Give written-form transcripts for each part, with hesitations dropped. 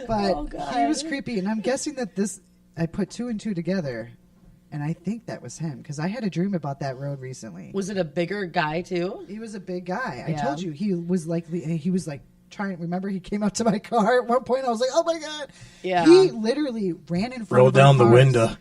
But he was creepy, and I'm guessing that I put 2 and 2 together, and I think that was him because I had a dream about that road recently. Was it a bigger guy too? He was a big guy. Yeah. I told you he was like trying. Remember, he came up to my car at one point. I was like, "Oh my god!" Yeah. He literally ran in front. Roll of down the cars. window.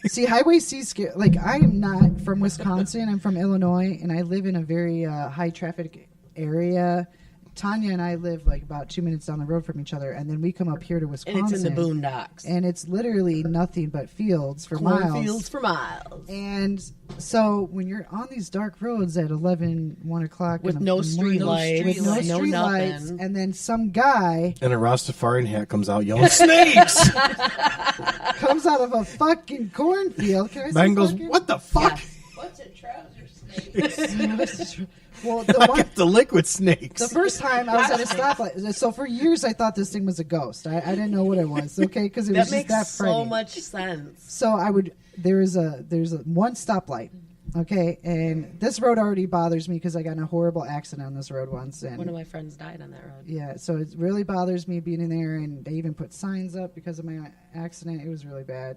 See, Highway C scare. Like, I am not from Wisconsin. I'm from Illinois, and I live in a very high traffic area. Tanya and I live like about 2 minutes down the road from each other, and then we come up here to Wisconsin. And it's in the boondocks. And it's literally nothing but fields for miles. Cornfields for miles. And so when you're on these dark roads at 1 o'clock With in the no morning, street lights. with no No street lights, nothing. and then some guy And a Rastafarian hat comes out yelling, "Snakes!" comes out of a fucking cornfield. Can I say Man goes, fucking? "What the fuck?" What's a trouser snake? Well, the I one, get the liquid snakes. the first time I was at a stoplight. So for years I thought this thing was a ghost. I didn't know what it was. Okay, because it was That just makes that so frightening. much sense. So there's a one stoplight. Okay, and this road already bothers me because I got in a horrible accident on this road once. And One of my friends died on that road. yeah, so it really bothers me being in there, and they even put signs up because of my accident. It was really bad.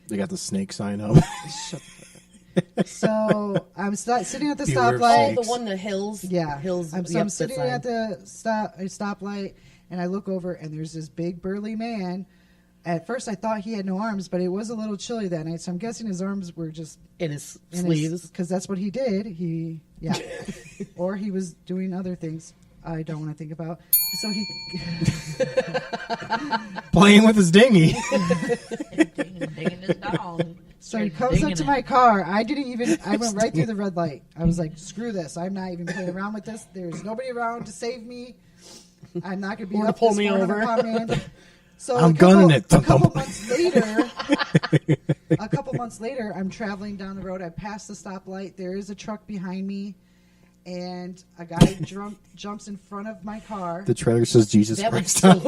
They got the snake sign up. Shut the fuck up. So I'm sitting at the Beware of stoplight. Oh, the one, the hills. Yeah, Hills. I'm yep, sitting that at sign. the stoplight, and I look over, and there's this big burly man. At first, I thought he had no arms, but it was a little chilly that night, so I'm guessing his arms were just In his sleeves. because that's what he did. Or he was doing other things I don't want to think about. So he Playing with his dinghy. Digging his dog. So he comes up to my car. I went right through the red light. I was like, screw this. I'm not even playing around with this. There's nobody around to save me. I'm not going to be Or up to pull this me far over. to come in. So I'm gunning it. A couple months later, I'm traveling down the road. I pass the stoplight. There is a truck behind me, and a guy jumps in front of my car. The trailer says Jesus That would Christ. so,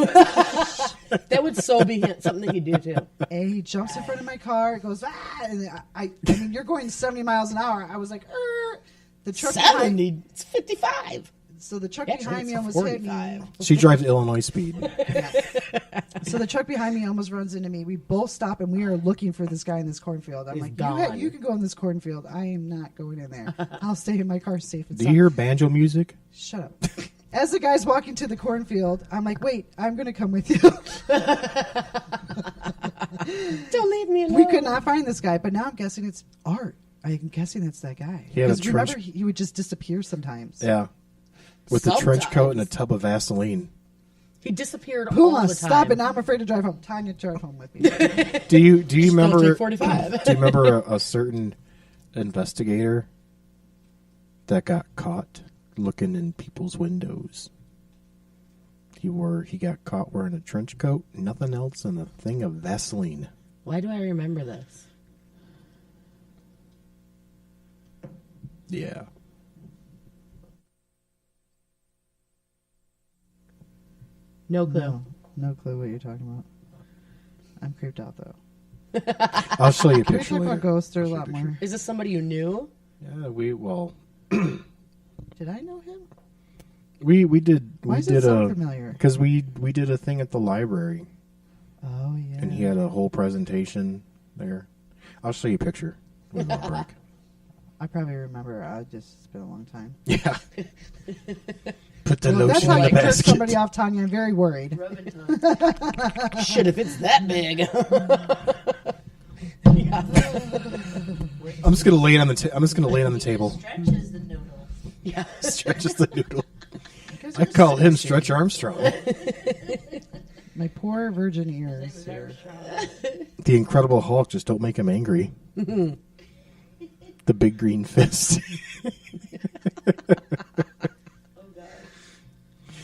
that would so be something that he'd do too. And he jumps in front of my car. Goes, and I mean, you're going 70 miles an hour. I was like, the truck behind, 70. It's 55. so the truck Actually, behind me it's almost hit me. 45. She drives Illinois speed. So the truck behind me almost runs into me. We both stop, and we are looking for this guy in this cornfield. I'm He's like, gone. you can go in this cornfield. I am not going in there. I'll stay in my car safe and Do you sound. hear banjo music? Shut up. As the guy's walking to the cornfield, I'm like, wait, I'm going to come with you. Don't leave me alone. We could not find this guy, but now I'm guessing it's Art. I'm guessing it's that guy. He had a Because remember, trench- he would just disappear sometimes. Yeah. With the trench Sometimes. coat and a tub of Vaseline. He disappeared all Puma, the time. stop it. Now I'm afraid to drive home. Tanya, drive home with me. Do you Don't remember? take 45. Do you remember a certain investigator that got caught looking in people's windows? He got caught wearing a trench coat, nothing else, and a thing of Vaseline. Why do I remember this? Yeah. No clue. No clue what you're talking about. I'm creeped out, though. I'll show you a Can we picture talk about later. ghosts? There are a lot more. Is this somebody you knew? Yeah, Did I know him? we did Why we does did it sound a familiar? because we did a thing at the library Oh, yeah. and he had a whole presentation there. I'll show you a picture when we're on break. I probably remember. It's been a long time. Yeah. Put the Well, that's lotion how in you the jerk basket. somebody off, Tanya. I'm very worried. Shit, if it's that big. I'm just gonna lay it on the. I'm just gonna lay it on the table. Stretches the noodle. Yeah. Stretches the noodle. I call him Stretch Armstrong. My poor virgin ears. Here. The Incredible Hulk. Just don't make him angry. The big green fist.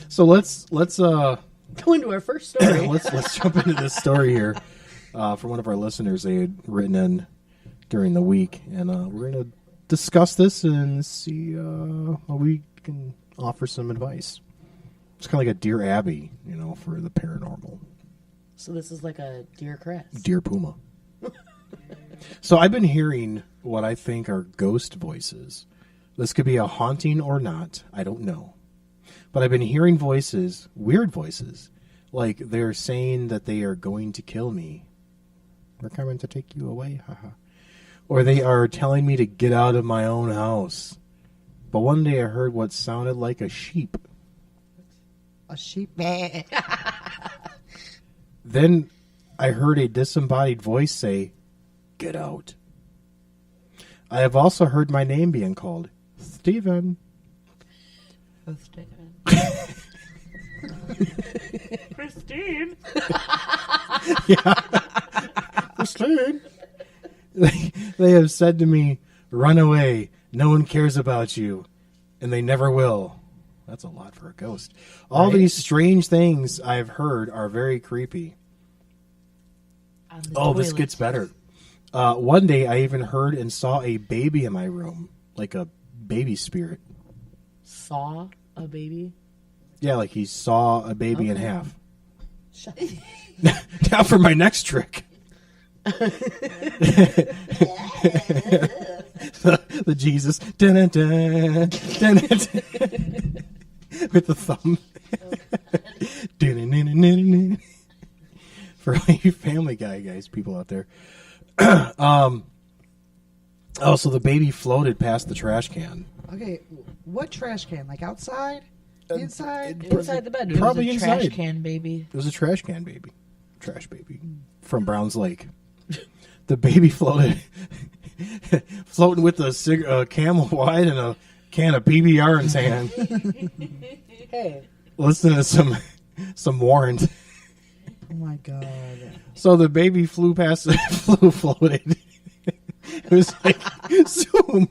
So let's Go into our first story. let's jump into this story here from one of our listeners. They had written in during the week, and we're going to discuss this and see how we can offer some advice. It's kind of like a Dear Abby, for the paranormal. So this is like a Dear Chris. Dear Puma. So I've been hearing what I think are ghost voices. This could be a haunting or not. I don't know. But but I've been hearing voices, weird voices, like they're saying that they are going to kill me. We're coming to take you away, haha. Or they are telling me to get out of my own house. But one day I heard what sounded like a sheep. A sheep. Then I heard a disembodied voice say, "Get out." I have also heard my name being called, Stephen. Oh, Stephen. Christine. Christine. They have said to me, "Run away. No one cares about you." And they never will. That's a lot for a ghost. All these strange things I've heard are very creepy. Oh, this gets better. One day I even heard and saw a baby in my room, like a baby spirit. Saw a baby? Yeah, like he saw a baby in half. Shut Now for my next trick. the Jesus. Dun-dun-dun, dun-dun-dun, with the thumb. Dun-dun-dun-dun-dun. For all you Family Guy guys, people out there. Oh, so the baby floated past the trash can. Okay, what trash can? Like outside? Inside? Inside the bedroom. Probably It was a inside. trash can baby. It was a trash can baby. Trash baby. From Browns Lake. The baby floated. Floating with a Camel Wide and a can of PBR in his hand. Hey. Listening to some Warrant. Oh my god. So the baby flew past, floated. It was like, zoom.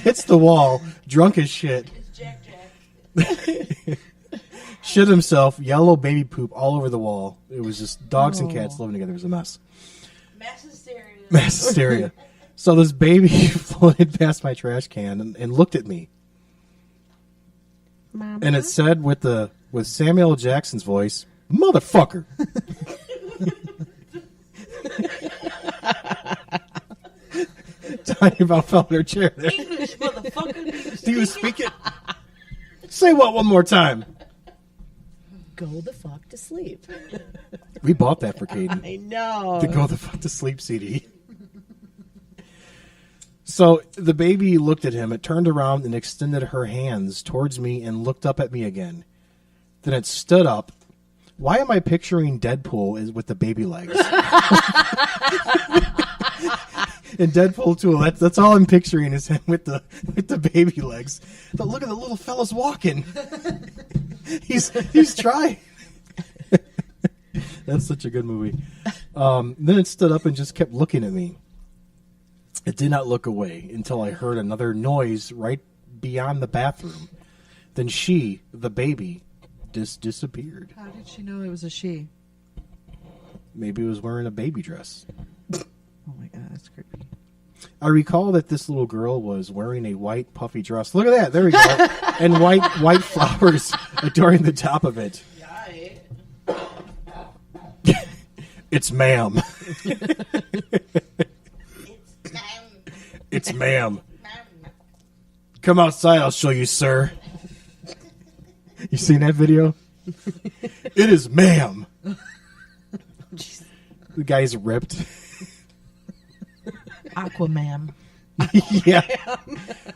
Hits the wall, drunk as shit. It's Jack. Shit himself, yellow baby poop all over the wall. It was just dogs and cats living together. It was a mess. Mass hysteria. Mass hysteria. So this baby floated past my trash can and looked at me. Mama? And it said with Samuel L. Jackson's voice, "Motherfucker." Talking about fell in her chair there. English, motherfucker. Do you speak it? Say what one more time? Go the fuck to sleep. We bought that for Caden. I know. The Go the Fuck to Sleep CD. So the baby looked at him. It turned around and extended her hands towards me and looked up at me again. Then it stood up. Why am I picturing Deadpool with the baby legs? And Deadpool 2, that's all I'm picturing is him with the baby legs. But look at the little fella's walking. He's trying. That's such a good movie. Then it stood up and just kept looking at me. It did not look away until I heard another noise right beyond the bathroom. Then she, the baby, just disappeared. How did she know it was a she? Maybe it was wearing a baby dress. Oh my god, that's creepy. I recall that this little girl was wearing a white puffy dress. Look at that. There we go. And white flowers adorning the top of it. It's ma'am. It's ma'am. Come outside, I'll show you, sir. You seen that video? It is ma'am. The guy's ripped. Aquaman. Yeah.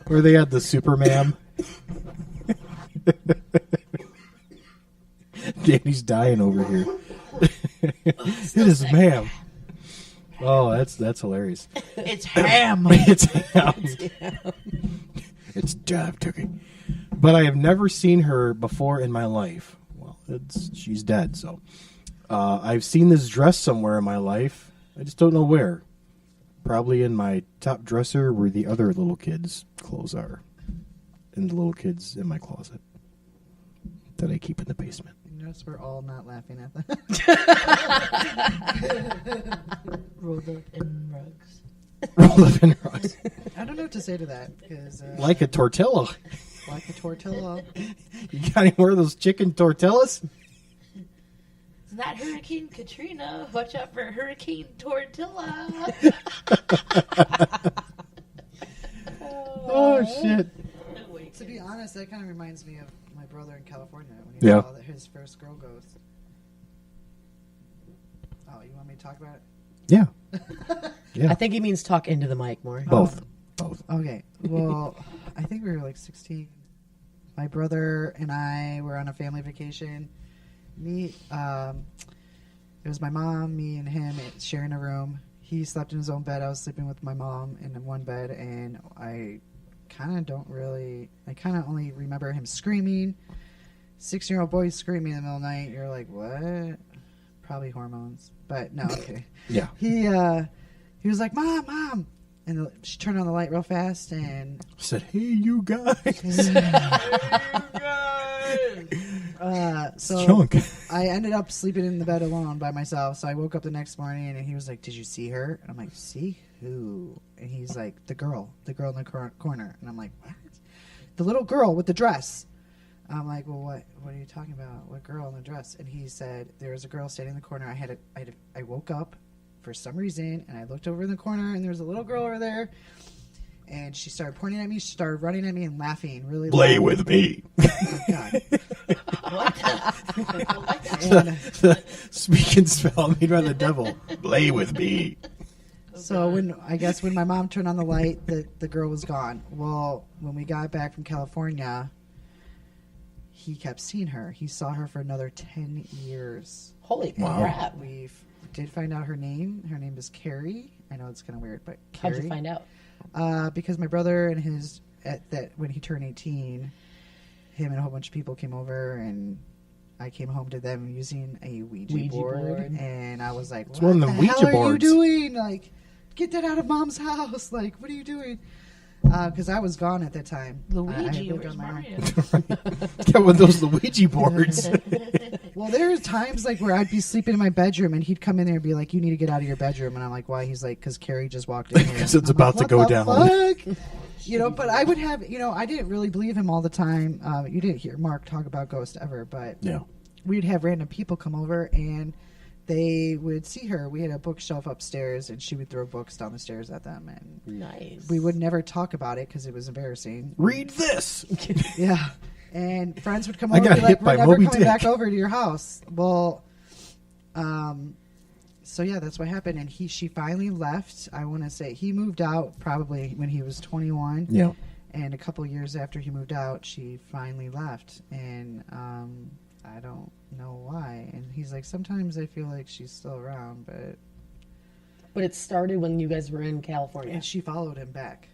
Where they had the Superman. Danny's dying over here. It is ma'am. Oh, that's hilarious. It's ham. It's ham. It's jive turkey. But I have never seen her before in my life. Well, she's dead, so. I've seen this dress somewhere in my life. I just don't know where. Probably in my top dresser where the other little kids' clothes are. And the little kids in my closet. That I keep in the basement. Notice we're all not laughing at that. Rolled up in rugs. Roll up in rugs. I don't know what to say to that because Like a tortilla. like a tortilla. You got any more of those chicken tortillas? It's not Hurricane Katrina. Watch out for Hurricane Tortilla. Oh, shit. To be honest, that kind of reminds me of my brother in California when he Yeah. saw his first girl ghost. Oh, you want me to talk about it? Yeah. Yeah. I think he means talk into the mic more. Both. Okay. Well, I think we were like 16. My brother and I were on a family vacation. It was my mom, me, and him sharing a room. He slept in his own bed. I was sleeping with my mom in one bed, and I kind of only remember him screaming. 16-year-old boy screaming in the middle of the night. You're like, what? Probably hormones. But no, okay. Yeah. He was like, Mom. And she turned on the light real fast and Said, hey, you guys. so Chunk. I ended up sleeping in the bed alone by myself. So I woke up the next morning and he was like, did you see her? And I'm like, see who? And he's like, the girl in the corner. And I'm like, what? The little girl with the dress. I'm like, well, what are you talking about? What girl in the dress? And he said, there was a girl standing in the corner. I woke up for some reason, and I looked over in the corner, and there was a little girl over there, and she started pointing at me. She started running at me and laughing really Play loud. with me. Oh, God. And The speak and spell made by the devil. Play with me. so when my mom turned on the light, the girl was gone. Well, when we got back from California, he kept seeing her. He saw her for another 10 years. Holy Wow. crap. We did find out her name. Her name is Carrie. I know it's kind of weird, but How'd Carrie. you find out? Because my brother and when he turned 18, him and a whole bunch of people came over, and I came home to them using a Ouija board, and I was like, It's "What one of the them hell Ouija are you boards." doing? Like, get that out of Mom's house! Like, what are you doing?" Because I was gone at that time. I Luigi, lived where's on my own. Mario? Got one of those Luigi boards. Well, there were times like where I'd be sleeping in my bedroom, and he'd come in there and be like, "You need to get out of your bedroom," and I'm like, "Why?" He's like, "Because Carrie just walked in here." 'Cause it's I'm about like, to go "What the down." fuck?" You know, but I would have, I didn't really believe him all the time. You didn't hear Mark talk about ghosts ever, but Yeah. we'd have random people come over and they would see her. We had a bookshelf upstairs, and she would throw books down the stairs at them, and Nice. we would never talk about it because it was embarrassing. Read this. Yeah. And friends would come I over got and be like, hit by we're never Moby coming Dick." back over to your house. Well, so yeah, that's what happened. And she finally left. I want to say he moved out probably when he was 21. Yeah. And a couple years after he moved out, she finally left. And I don't know why. And he's like, sometimes I feel like she's still around, But it started when you guys were in California. and she followed him back.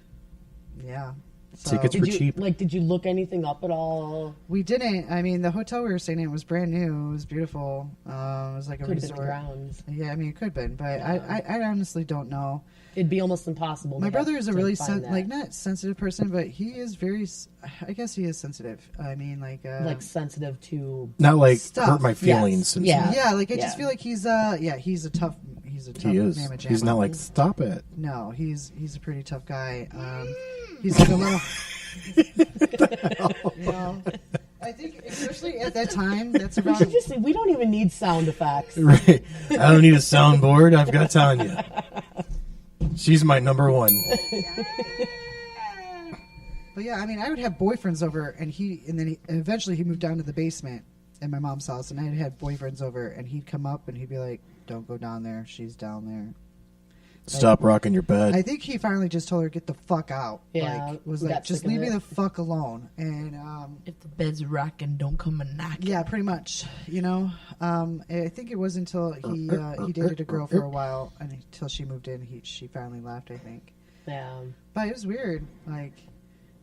Yeah. So Tickets were Did you cheap. did you look anything up at all? we didn't. I mean, the hotel we were staying in was brand new. It was beautiful. It was like a Could have been the resort. grounds. Yeah, I mean, it could have been, but I honestly don't know. It'd be almost impossible. My to brother have is a to really find that. not sensitive person, but he is very. I guess he is sensitive. I mean, like sensitive to. Not like Stuff. hurt my feelings. Yes. And Yeah. stuff. yeah, like I just Yeah. feel like he's he's a tough He is. mamma jamma. He's not like, stop it. No, he's a pretty tough guy. He's like a little. You know, I think especially at that time, that's We around. should just say we don't even need sound effects. Right. I don't need a soundboard. I've got Tanya. She's my number one. But yeah, I mean, I would have boyfriends over, and eventually he moved down to the basement at my mom's house, and I'd have boyfriends over, and he'd come up and he'd be like, "Don't go down there. She's down there." Stop rocking your bed. I think he finally just told her, "Get the fuck out." Yeah, Like, was we like, got "Just sick of leave me it. the fuck alone." And If the bed's rocking, don't come and knock it. yeah, pretty much. You know, I think it was until he dated a girl for a while, and until she moved in, she finally left. I think, Yeah. but it was weird. Like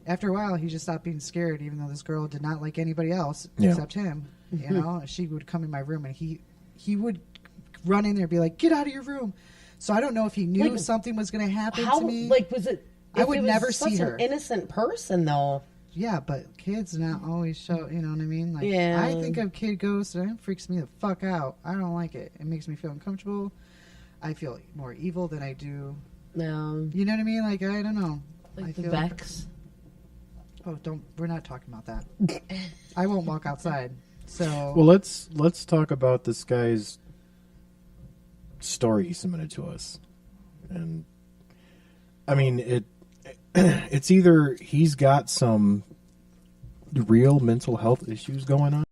after a while, he just stopped being scared, even though this girl did not like anybody else Yeah. except him. You know, she would come in my room, and he would run in there and be like, "Get out of your room." So I don't know if he knew Like, something was going to happen How to me. was it? I if would it was never such see her. An innocent person though. Yeah, but kids not always show. You know what I mean? Like, Yeah. I think of kid ghosts, and it freaks me the fuck out. I don't like it. It makes me feel uncomfortable. I feel more evil than I do. No. You know what I mean? Like I don't know. I Like the feel. Vex. Oh, don't. We're not talking about that. I won't walk outside. So Well, let's talk about this guy's story he submitted to us, and I mean it's either he's got some real mental health issues going on?